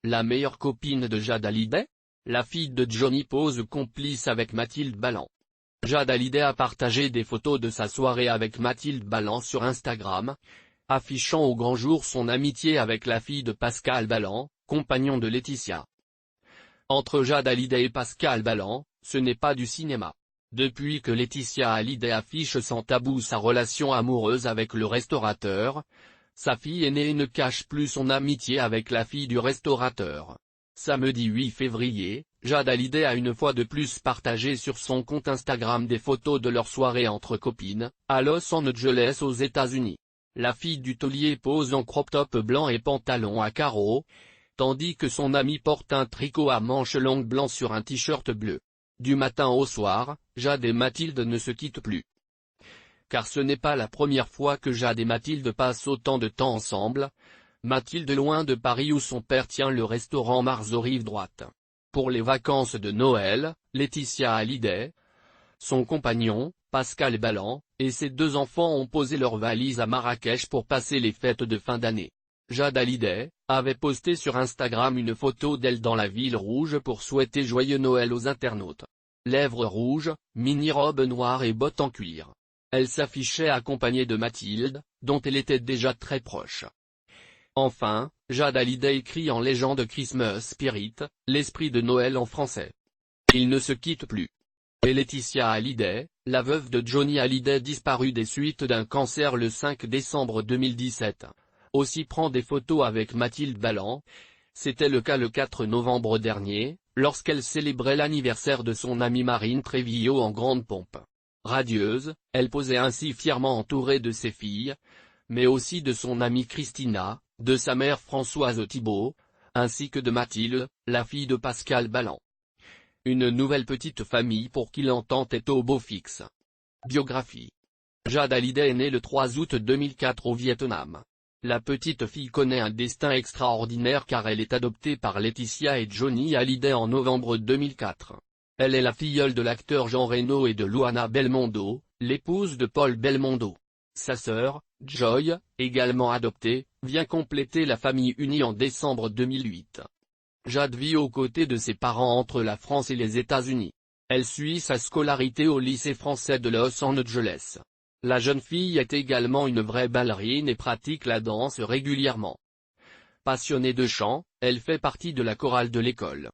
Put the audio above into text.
La meilleure copine de Jade Hallyday? La fille de Johnny pose complice avec Mathilde Ballan. Jade Hallyday a partagé des photos de sa soirée avec Mathilde Ballan sur Instagram, affichant au grand jour son amitié avec la fille de Pascal Ballan, compagnon de Laetitia. Entre Jade Hallyday et Pascal Ballan, ce n'est pas du cinéma. Depuis que Laetitia Hallyday affiche sans tabou sa relation amoureuse avec le restaurateur, sa fille aînée ne cache plus son amitié avec la fille du restaurateur. Samedi 8 février, Jade Hallyday a une fois de plus partagé sur son compte Instagram des photos de leur soirée entre copines, à Los Angeles aux États-Unis. La fille du taulier pose en crop top blanc et pantalon à carreaux, tandis que son amie porte un tricot à manches longues blanc sur un t-shirt bleu. Du matin au soir, Jade et Mathilde ne se quittent plus. Car ce n'est pas la première fois que Jade et Mathilde passent autant de temps ensemble, Mathilde loin de Paris où son père tient le restaurant Mars aux rives droites. Pour les vacances de Noël, Laetitia Hallyday, son compagnon, Pascal Ballan, et ses 2 enfants ont posé leurs valises à Marrakech pour passer les fêtes de fin d'année. Jade Hallyday avait posté sur Instagram une photo d'elle dans la ville rouge pour souhaiter joyeux Noël aux internautes. Lèvres rouges, mini-robe noire et bottes en cuir. Elle s'affichait accompagnée de Mathilde, dont elle était déjà très proche. Enfin, Jade Hallyday écrit en légende Christmas Spirit, l'esprit de Noël en français. Ils ne se quittent plus. Et Laetitia Hallyday, la veuve de Johnny Hallyday disparu des suites d'un cancer le 5 décembre 2017, aussi prend des photos avec Mathilde Ballan. C'était le cas le 4 novembre dernier, lorsqu'elle célébrait l'anniversaire de son amie Marine Treviyo en grande pompe. Radieuse, elle posait ainsi fièrement entourée de ses filles, mais aussi de son amie Christina, de sa mère Françoise Thibault, ainsi que de Mathilde, la fille de Pascal Ballan. Une nouvelle petite famille pour qui l'entente est au beau fixe. Biographie. Jade Hallyday est née le 3 août 2004 au Vietnam. La petite fille connaît un destin extraordinaire car elle est adoptée par Laetitia et Johnny Hallyday en novembre 2004. Elle est la filleule de l'acteur Jean Reno et de Luana Belmondo, l'épouse de Paul Belmondo. Sa sœur, Joy, également adoptée, vient compléter la famille unie en décembre 2008. Jade vit aux côtés de ses parents entre la France et les États-Unis. Elle suit sa scolarité au lycée français de Los Angeles. La jeune fille est également une vraie ballerine et pratique la danse régulièrement. Passionnée de chant, elle fait partie de la chorale de l'école.